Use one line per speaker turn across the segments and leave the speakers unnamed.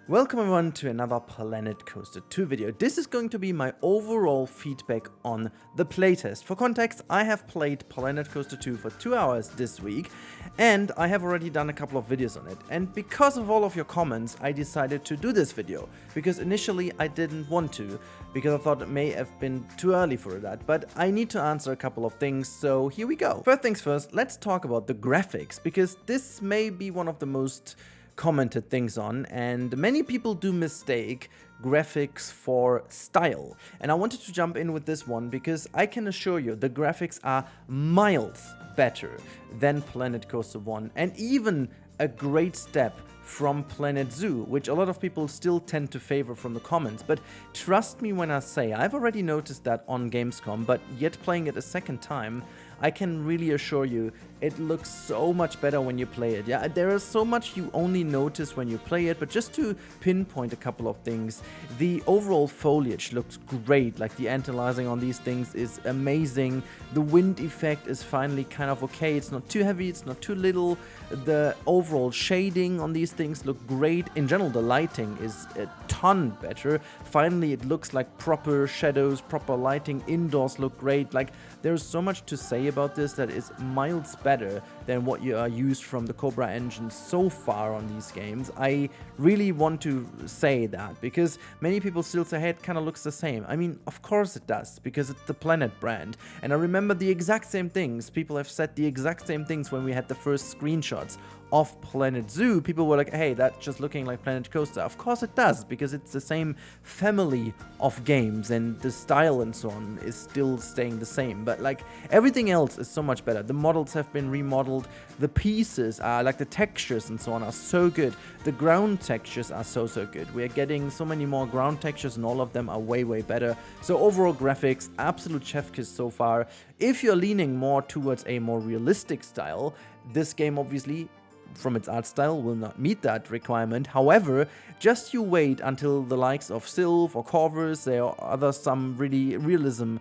Welcome everyone to another Planet Coaster 2 video. This is going to be my overall feedback on the playtest. For context, I have played Planet Coaster 2 for 2 hours this week, and I have already done a couple of videos on it. And because of all of your comments, I decided to do this video, because initially I didn't want to, because I thought it may have been too early for that, but I need to answer a couple of things, so here we go. First things first, let's talk about the graphics, because this may be one of the most commented things on, and many people do mistake graphics for style. And I wanted to jump in with this one because I can assure you the graphics are miles better than Planet Coaster 1, and even a great step from Planet Zoo, which a lot of people still tend to favor from the comments. But trust me when I say I've already noticed that on Gamescom, but yet playing it a second time, I can really assure you it looks so much better when you play it. Yeah, there is so much you only notice when you play it, but just to pinpoint a couple of things, the overall foliage looks great, like the anti-aliasing on these things is amazing, the wind effect is finally kind of okay, it's not too heavy, it's not too little, the overall shading on these things look great, in general the lighting is a ton better, finally it looks like proper shadows, proper lighting, indoors look great, like there's so much to say about this that is miles better than what you are used from the Cobra engine so far on these games. I really want to say that because many people still say, hey, it kind of looks the same. I mean, of course it does, because it's the Planet brand. And I remember the exact same things. People have said the exact same things when we had the first screenshots of Planet Zoo. People were like, hey, that's just looking like Planet Coaster. Of course it does, because it's the same family of games and the style and so on is still staying the same. But like everything else is so much better. The models have been remodeled, the pieces are like the textures and so on are so good. The ground textures are so good. We are getting so many more ground textures and all of them are way better. So overall graphics, absolute chef kiss so far. If you're leaning more towards a more realistic style, this game obviously from its art style will not meet that requirement. However, just you wait until the likes of Sylph or Corvus or other some really realism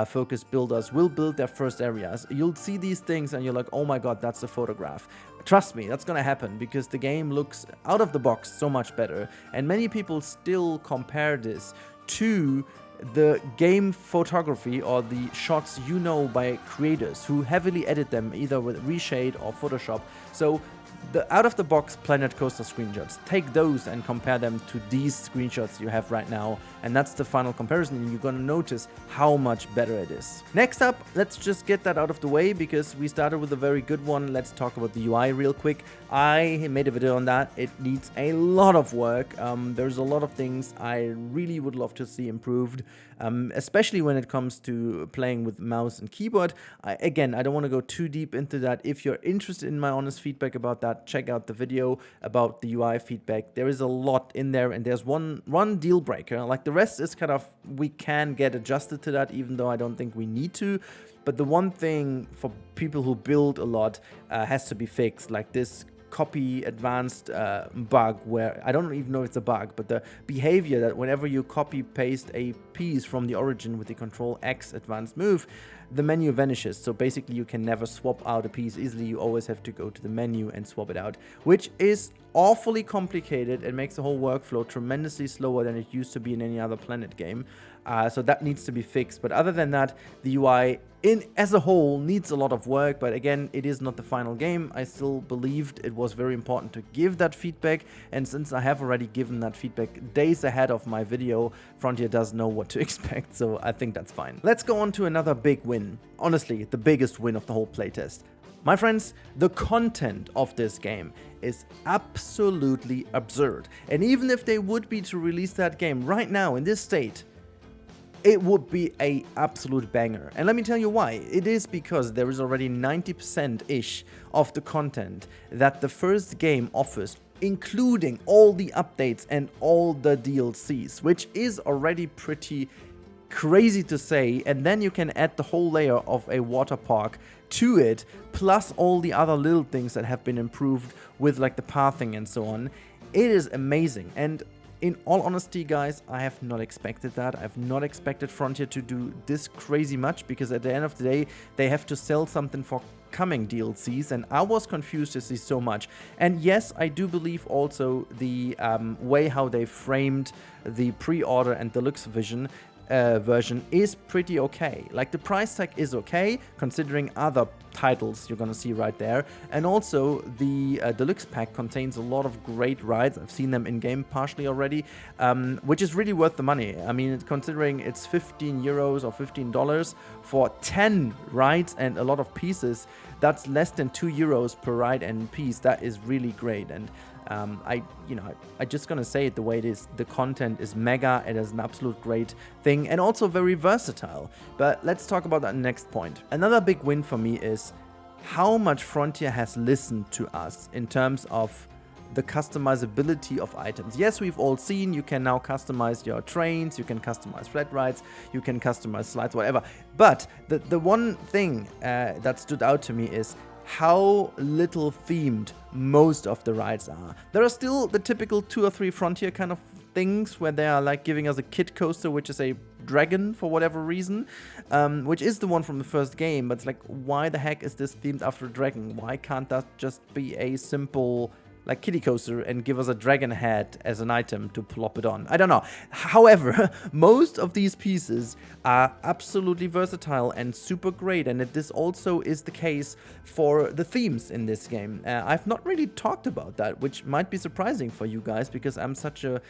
focused builders will build their first areas. You'll see these things and you're like, oh my god, that's a photograph. Trust me, that's gonna happen because the game looks out of the box so much better, and many people still compare this to the game photography or the shots by creators who heavily edit them either with Reshade or Photoshop. So the out-of-the-box Planet Coaster screenshots, take those and compare them to these screenshots you have right now, and that's the final comparison, and you're gonna notice how much better it is. Next up, let's just get that out of the way because we started with a very good one. Let's talk about the UI real quick. I made a video on that. It needs a lot of work. There's a lot of things I really would love to see improved, especially when it comes to playing with mouse and keyboard. Again, I don't want to go too deep into that. If you're interested in my honest feedback about that, check out the video about the UI feedback. There is a lot in there, and there's one deal breaker. Like the rest is kind of, we can get adjusted to that, even though I don't think we need to. But the one thing for people who build a lot has to be fixed, like this copy advanced bug, where I don't even know if it's a bug, but the behavior that whenever you copy paste a piece from the origin with the Control X advanced move, the menu vanishes. So basically you can never swap out a piece easily. You always have to go to the menu and swap it out, which is awfully complicated and makes the whole workflow tremendously slower than it used to be in any other Planet game. So that needs to be fixed. But other than that, the UI as a whole needs a lot of work. But again, it is not the final game. I still believed it was very important to give that feedback. And since I have already given that feedback days ahead of my video, Frontier does know what to expect. So I think that's fine. Let's go on to another big win. Honestly, the biggest win of the whole playtest. My friends, the content of this game is absolutely absurd. And even if they would be to release that game right now in this state, it would be a absolute banger. And let me tell you why. It is because there is already 90%-ish of the content that the first game offers, including all the updates and all the DLCs, which is already pretty crazy to say. And then you can add the whole layer of a water park to it, plus all the other little things that have been improved with like the pathing and so on. It is amazing. And in all honesty, guys, I have not expected that. I've not expected Frontier to do this crazy much, because at the end of the day, they have to sell something for coming DLCs, and I was confused to see so much. And yes, I do believe also the way how they framed the pre-order and deluxe version is pretty okay. Like, the price tag is okay considering other titles you're gonna see right there, and also the deluxe pack contains a lot of great rides. I've seen them in game partially already, which is really worth the money. I mean, considering it's 15 euros or $15 for 10 rides and a lot of pieces, that's less than 2 euros per ride and piece. That is really great. And I just gonna say it the way it is. The content is mega. It is an absolute great thing, and also very versatile. But let's talk about that next point. Another big win for me is how much Frontier has listened to us in terms of the customizability of items. Yes, we've all seen you can now customize your trains, you can customize flat rides, you can customize slides, whatever. But the one thing that stood out to me is how little themed most of the rides are. There are still the typical 2 or 3 Frontier kind of things where they are like giving us a kid coaster, which is a dragon for whatever reason, which is the one from the first game. But it's like, why the heck is this themed after a dragon? Why can't that just be a simple like kiddie coaster and give us a dragon head as an item to plop it on? I don't know. However, most of these pieces are absolutely versatile and super great, and this also is the case for the themes in this game. I've not really talked about that, which might be surprising for you guys because I'm such a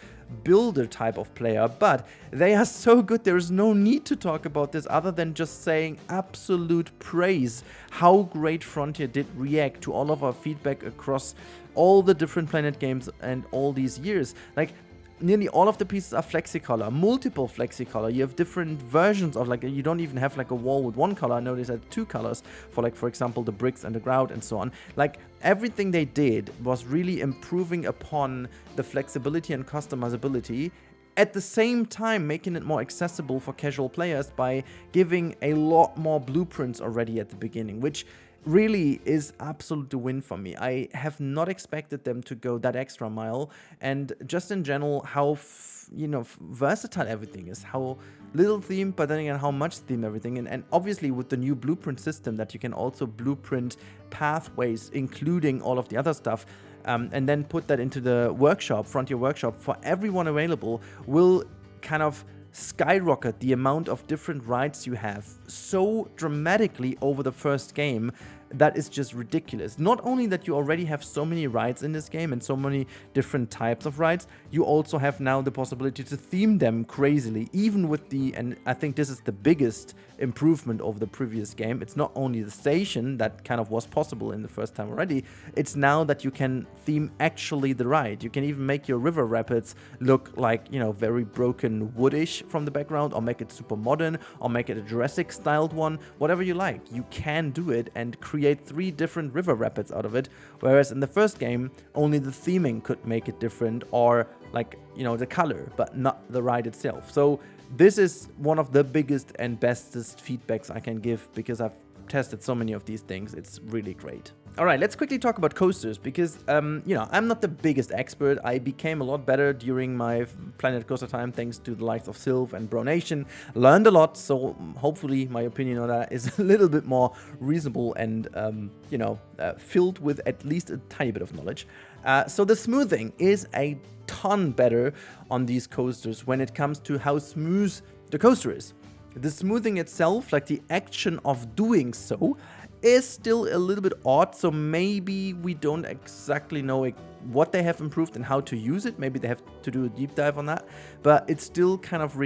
builder type of player, but they are so good. There is no need to talk about this other than just saying absolute praise how great Frontier did react to all of our feedback across all the different Planet games and all these years. Like, nearly all of the pieces are flexicolor, multiple flexicolor. You have different versions of, like, you don't even have like a wall with one color. I noticed that 2 colors for, like, for example, the bricks and the grout and so on. Like, everything they did was really improving upon the flexibility and customizability, at the same time making it more accessible for casual players by giving a lot more blueprints already at the beginning, which really is absolute win for me. I have not expected them to go that extra mile, and just in general how versatile everything is, how little theme, but then again how much theme everything, and obviously with the new blueprint system that you can also blueprint pathways, including all of the other stuff, and then put that into the workshop, Frontier Workshop, for everyone available, will kind of skyrocket the amount of different rides you have so dramatically over the first game. That is just ridiculous. Not only that you already have so many rides in this game and so many different types of rides, you also have now the possibility to theme them crazily, even with the, and I think this is the biggest improvement over the previous game. It's not only the station that kind of was possible in the first time already, it's now that you can theme actually the ride. You can even make your river rapids look like, very broken woodish from the background, or make it super modern, or make it a Jurassic styled one, whatever you like. You can do it and create 3 different river rapids out of it, whereas in the first game only the theming could make it different, or like the color, but not the ride itself. So this is one of the biggest and bestest feedbacks I can give, because I've tested so many of these things. It's really great. All right, let's quickly talk about coasters, because, I'm not the biggest expert. I became a lot better during my Planet Coaster time, thanks to the likes of Sylph and Bronation. Learned a lot, so hopefully my opinion on that is a little bit more reasonable and, filled with at least a tiny bit of knowledge. So the smoothing is a ton better on these coasters when it comes to how smooth the coaster is. The smoothing itself, like the action of doing so, is still a little bit odd, so maybe we don't exactly know what they have improved and how to use it. Maybe they have to do a deep dive on that, but it still kind of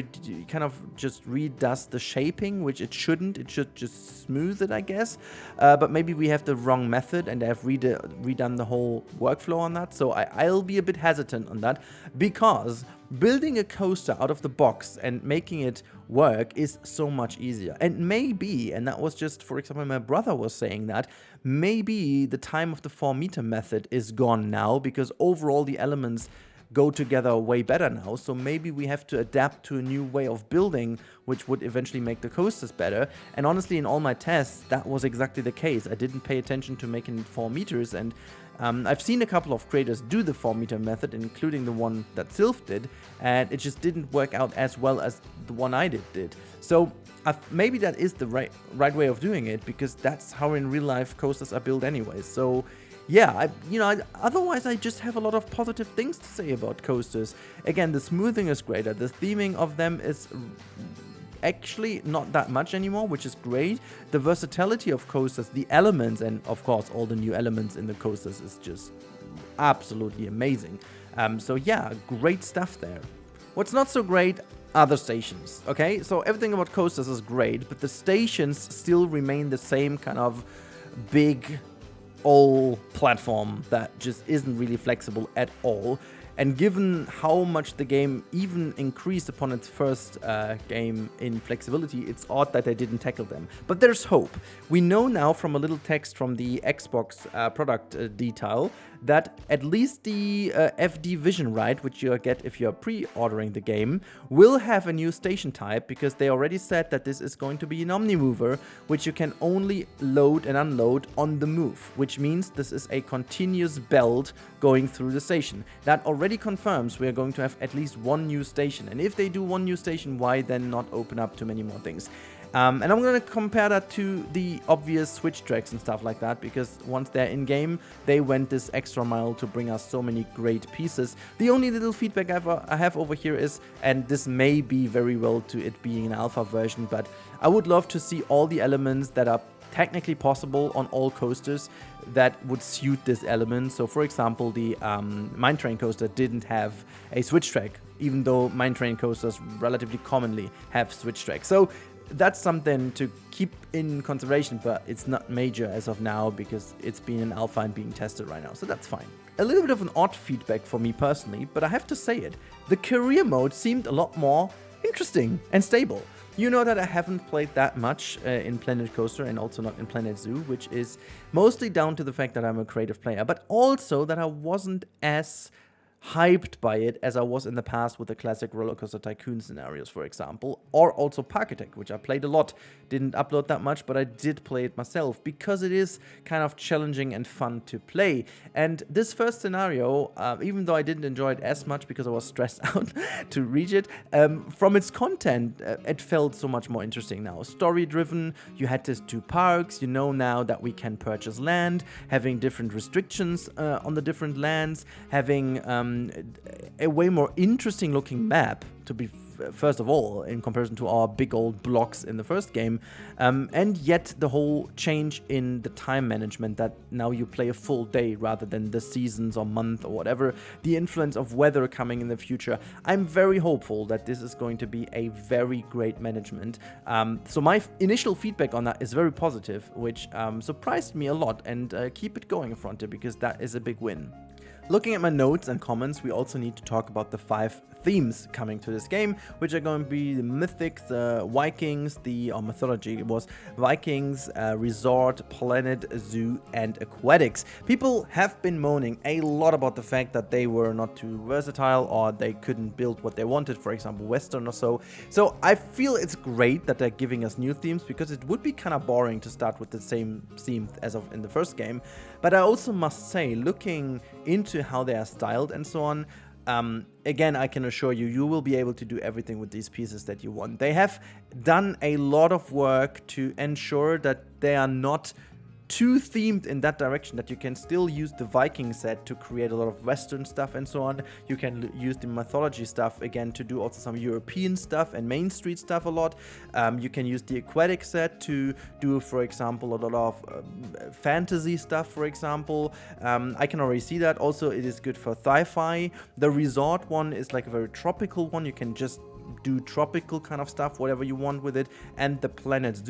just redoes the shaping, which it shouldn't. It should just smooth it, I guess, but maybe we have the wrong method and they have redone the whole workflow on that, so I'll be a bit hesitant on that, because building a coaster out of the box and making it work is so much easier. And maybe, and that was just, for example, my brother was saying that, maybe the time of the 4-meter method is gone now, because overall the elements go together way better now. So maybe we have to adapt to a new way of building, which would eventually make the coasters better. And honestly, in all my tests, that was exactly the case. I didn't pay attention to making it 4 meters, and I've seen a couple of creators do the 4-meter method, including the one that Sylph did, and it just didn't work out as well as the one I did. So maybe that is the right way of doing it, because that's how in real life coasters are built anyway. So yeah, otherwise I just have a lot of positive things to say about coasters. Again, the smoothing is greater, the theming of them is actually not that much anymore, which is great. The versatility of coasters, the elements, and of course all the new elements in the coasters is just absolutely amazing. So yeah, great stuff there. What's not so great are the stations, okay? So everything about coasters is great, but the stations still remain the same kind of big old platform that just isn't really flexible at all. And given how much the game even increased upon its first game in flexibility, it's odd that they didn't tackle them. But there's hope. We know now from a little text from the Xbox product detail that at least the FD Vision Ride, which you get if you're pre-ordering the game, will have a new station type, because they already said that this is going to be an Omnimover, which you can only load and unload on the move, which means this is a continuous belt going through the station. That already confirms we are going to have at least one new station, and if they do one new station, why then not open up to many more things? And I'm going to compare that to the obvious Switch tracks and stuff like that, because once they're in-game, they went this extra mile to bring us so many great pieces. The only little feedback I have over here is, and this may be very well to it being an alpha version, but I would love to see all the elements that are technically possible on all coasters that would suit this element. So for example, the Mine Train coaster didn't have a Switch track, even though Mine Train coasters relatively commonly have Switch tracks. So that's something to keep in consideration, but it's not major as of now because it's been in alpha and being tested right now, so that's fine. A little bit of an odd feedback for me personally, but I have to say it. The career mode seemed a lot more interesting and stable. You know that I haven't played that much in Planet Coaster and also not in Planet Zoo, which is mostly down to the fact that I'm a creative player, but also that I wasn't as hyped by it as I was in the past with the classic Roller Coaster Tycoon scenarios, for example, or also Park Attack, which I played a lot. Didn't upload that much, but I did play it myself because it is kind of challenging and fun to play. And this first scenario, even though I didn't enjoy it as much because I was stressed out to reach it, from its content, it felt so much more interesting now. Story-driven, you had these 2 parks, you know now that we can purchase land, having different restrictions on the different lands, having a way more interesting looking map, to be first of all, in comparison to our big old blocks in the first game, and yet the whole change in the time management, that now you play a full day rather than the seasons or month or whatever, the influence of weather coming in the future. I'm very hopeful that this is going to be a very great management. So my initial feedback on that is very positive, which surprised me a lot, and keep it going, Frontier, because that is a big win. Looking at my notes and comments, we also need to talk about the 5 themes coming to this game, which are going to be the Mythic, the Vikings, or Mythology, it was Vikings, Resort, Planet, Zoo, and Aquatics. People have been moaning a lot about the fact that they were not too versatile, or they couldn't build what they wanted, for example, Western or so. So I feel it's great that they're giving us new themes, because it would be kind of boring to start with the same theme as of in the first game. But I also must say, looking into how they are styled and so on, again, I can assure you, you will be able to do everything with these pieces that you want. They have done a lot of work to ensure that they are not too themed in that direction, that you can still use the Viking set to create a lot of Western stuff and so on. You can use the mythology stuff again to do also some European stuff and Main Street stuff a lot. You can use the aquatic set to do, for example, a lot of fantasy stuff, for example. I can already see that. Also, it is good for sci-fi. The resort one is like a very tropical one. You can just do tropical kind of stuff, whatever you want with it. And the Planet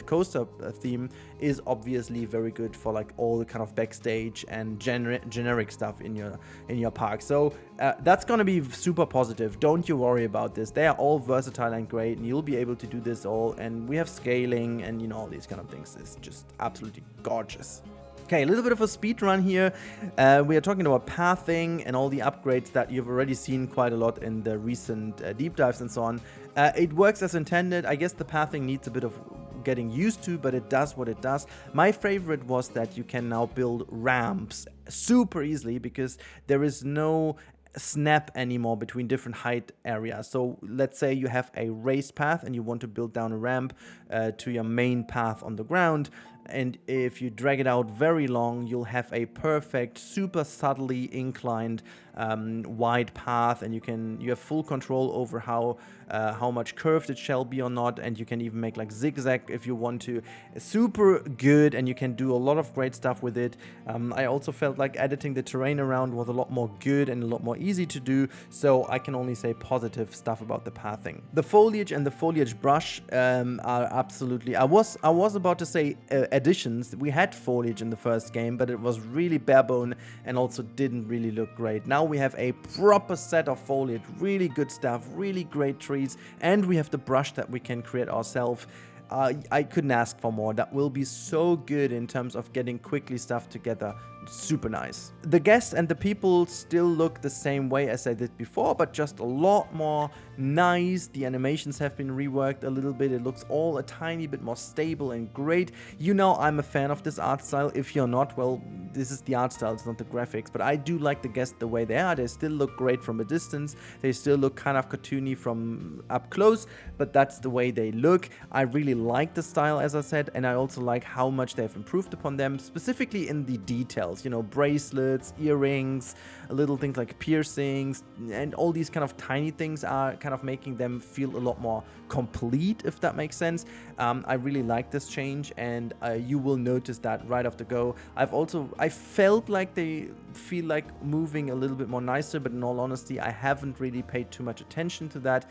Coaster theme is obviously very good for like all the kind of backstage and generic stuff in your park. So that's gonna be super positive. Don't you worry about this. They are all versatile and great, and you'll be able to do this all. And we have scaling and, you know, all these kind of things. It's just absolutely gorgeous. Okay, a little bit of a speed run here. We are talking about pathing and all the upgrades that you've already seen quite a lot in the recent deep dives and so on. It works as intended. I guess the pathing needs a bit of getting used to, but it does what it does. My favorite was that you can now build ramps super easily because there is no snap anymore between different height areas. So let's say you have a raised path and you want to build down a ramp to your main path on the ground, and if you drag it out very long, you'll have a perfect, super subtly inclined wide path, and you have full control over how much curved it shall be or not, and you can even make like zigzag if you want to. Super good, and you can do a lot of great stuff with it. I also felt like editing the terrain around was a lot more good and a lot more easy to do, so I can only say positive stuff about the pathing. The foliage and the foliage brush are absolutely... I was about to say additions. We had foliage in the first game, but it was really barebone and also didn't really look great. Now we have a proper set of foliage, really good stuff, really great trees, and we have the brush that we can create ourselves. I couldn't ask for more. That will be so good in terms of getting quickly stuff together. Super nice. The guests and the people still look the same way as I did before, but just a lot more nice. The animations have been reworked a little bit. It looks all a tiny bit more stable and great. You know I'm a fan of this art style. If you're not, well, this is the art style, it's not the graphics. But I do like the guests the way they are. They still look great from a distance. They still look kind of cartoony from up close, but that's the way they look. I really like the style, as I said, and I also like how much they've improved upon them, specifically in the details. You know, bracelets, earrings, little things like piercings, and all these kind of tiny things are kind of making them feel a lot more complete, if that makes sense. I really like this change, and you will notice that right off the go. I felt like they feel like moving a little bit more nicer, but in all honesty, I haven't really paid too much attention to that.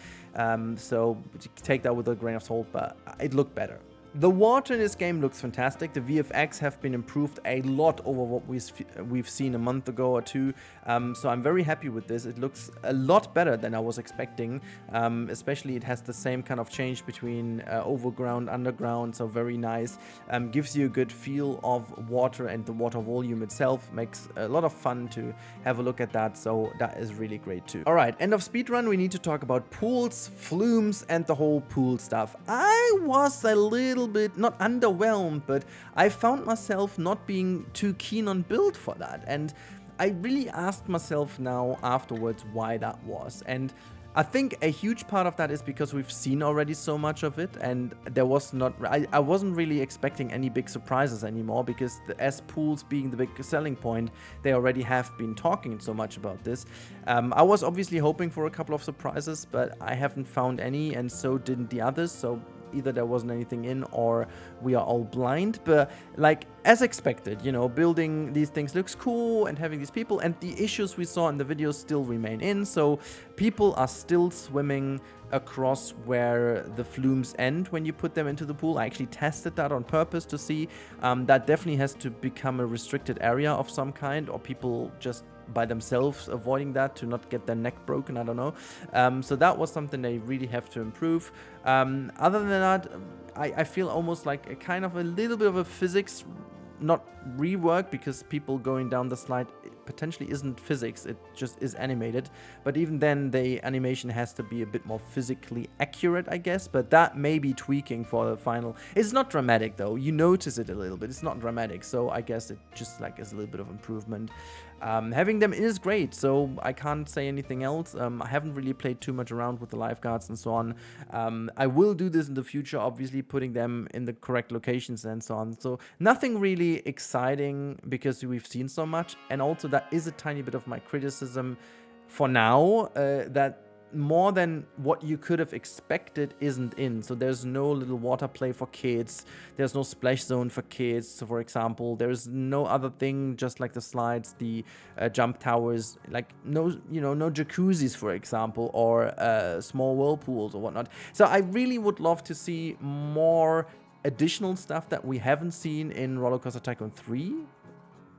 So take that with a grain of salt, but it looked better. The water in this game looks fantastic. The VFX have been improved a lot over what we've seen a month ago or two. So I'm very happy with this. It looks a lot better than I was expecting. Especially it has the same kind of change between overground, underground. So very nice. Gives you a good feel of water, and the water volume itself makes a lot of fun to have a look at that. So that is really great too. All right, end of speedrun. We need to talk about pools, flumes, and the whole pool stuff. I was a little bit, not underwhelmed, but I found myself not being too keen on build for that, and I really asked myself now afterwards why that was. And I think a huge part of that is because we've seen already so much of it, and there was not, I wasn't really expecting any big surprises anymore, because as pools being the big selling point, they already have been talking so much about this. I was obviously hoping for a couple of surprises, but I haven't found any, and so didn't the others. So either there wasn't anything in, or we are all blind. But like, as expected, you know, building these things looks cool, and having these people and the issues we saw in the videos still remain in. So people are still swimming across where the flumes end when you put them into the pool. I actually tested that on purpose to see. That definitely has to become a restricted area of some kind, or people just by themselves avoiding that to not get their neck broken. I don't know. So that was something they really have to improve. Other than that, I feel almost like a kind of a little bit of a physics, not rework, because people going down the slide potentially isn't physics, it just is animated. But even then, the animation has to be a bit more physically accurate, I guess. But that may be tweaking for the final. It's not dramatic though, you notice it a little bit, it's not dramatic, so I guess it just like is a little bit of improvement. Having them is great, so I can't say anything else. I haven't really played too much around with the lifeguards and so on. I will do this in the future, obviously putting them in the correct locations and so on. So nothing really exciting, because we've seen so much. And also that is a tiny bit of my criticism for now, that more than what you could have expected isn't in. So there's no little water play for kids, there's no splash zone for kids, so for example, there's no other thing, just like the slides, the jump towers, like no, you know, no jacuzzis, for example, or small whirlpools or whatnot. So I really would love to see more additional stuff that we haven't seen in Roller Coaster Tycoon 3.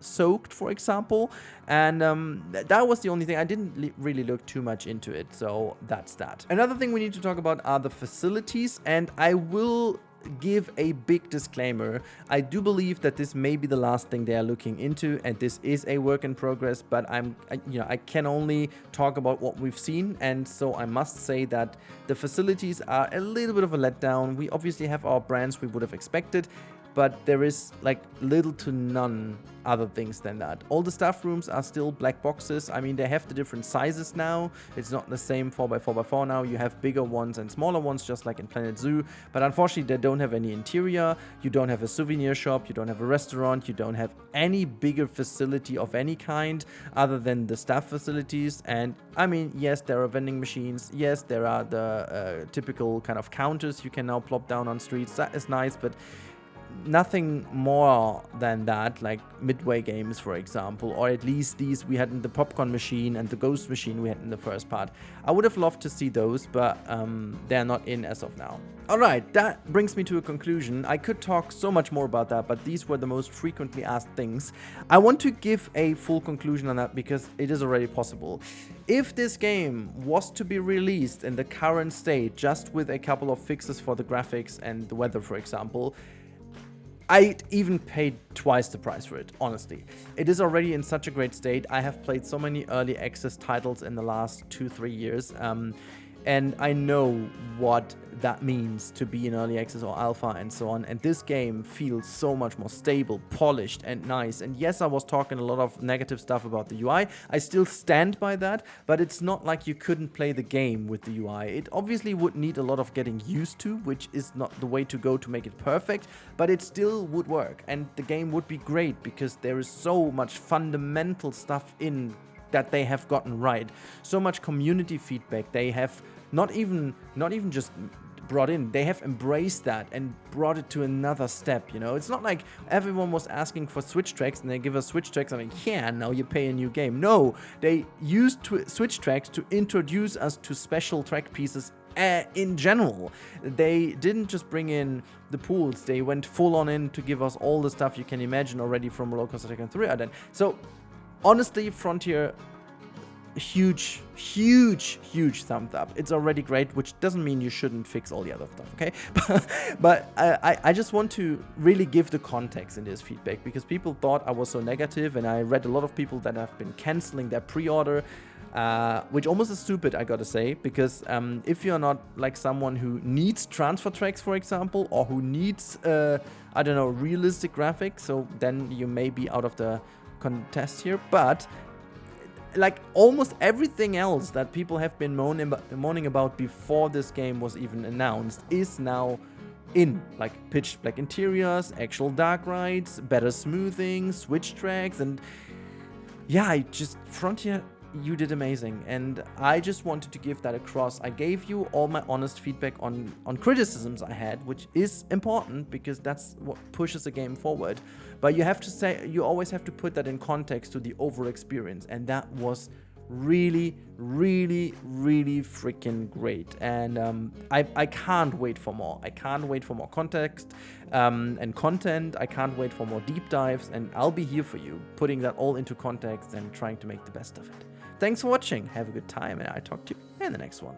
Soaked, for example, and that was the only thing. I didn't really look too much into it, so that's that. Another thing we need to talk about are the facilities, and I will give a big disclaimer. I do believe that this may be the last thing they are looking into, and this is a work in progress, but I can only talk about what we've seen, and so I must say that the facilities are a little bit of a letdown. We obviously have our brands we would have expected, but there is like little to none other things than that. All the staff rooms are still black boxes. I mean, they have the different sizes now. It's not the same 4x4x4 now. You have bigger ones and smaller ones, just like in Planet Zoo. But unfortunately, they don't have any interior. You don't have a souvenir shop. You don't have a restaurant. You don't have any bigger facility of any kind other than the staff facilities. And I mean, yes, there are vending machines. Yes, there are the typical kind of counters you can now plop down on streets. That is nice, but nothing more than that, like Midway games, for example, or at least these we had in the popcorn machine and the ghost machine we had in the first part. I would have loved to see those, but they're not in as of now. Alright, that brings me to a conclusion. I could talk so much more about that, but these were the most frequently asked things. I want to give a full conclusion on that because it is already possible. If this game was to be released in the current state, just with a couple of fixes for the graphics and the weather, for example, I'd even paid twice the price for it, honestly. It is already in such a great state. I have played so many early access titles in the last 2-3 years, and I know what that means to be in early access or alpha and so on. And this game feels so much more stable, polished, and nice. And yes, I was talking a lot of negative stuff about the UI. I still stand by that, but it's not like you couldn't play the game with the UI. It obviously would need a lot of getting used to, which is not the way to go to make it perfect, but it still would work. And the game would be great because there is so much fundamental stuff in that they have gotten right. So much community feedback they have not even just brought in, they have embraced that and brought it to another step, you know? It's not like everyone was asking for Switch tracks and they give us Switch tracks and like, yeah, now you pay a new game. No, they used Switch tracks to introduce us to special track pieces in general. They didn't just bring in the pools, they went full on in to give us all the stuff you can imagine already from Roller Coaster Tycoon 3 Arden. So honestly, Frontier, huge thumbs up. It's already great, which doesn't mean you shouldn't fix all the other stuff, okay? but I just want to really give the context in this feedback because people thought I was so negative, and I read a lot of people that have been canceling their pre-order, which almost is stupid, I gotta say, because if you're not like someone who needs transfer tracks, for example, or who needs I don't know, realistic graphics, so then you may be out of the contest here. But like almost everything else that people have been moaning about before this game was even announced is now in, like pitch black interiors, actual dark rides, better smoothing, Switch tracks, and yeah, Frontier, you did amazing, and I just wanted to give that across. I gave you all my honest feedback on criticisms I had, which is important because that's what pushes a game forward. But you have to say, you always have to put that in context to the overall experience, and that was really freaking great. And I can't wait for more. I can't wait for more context and content. I can't wait for more deep dives, and I'll be here for you, putting that all into context and trying to make the best of it. Thanks for watching, have a good time, and I'll talk to you in the next one.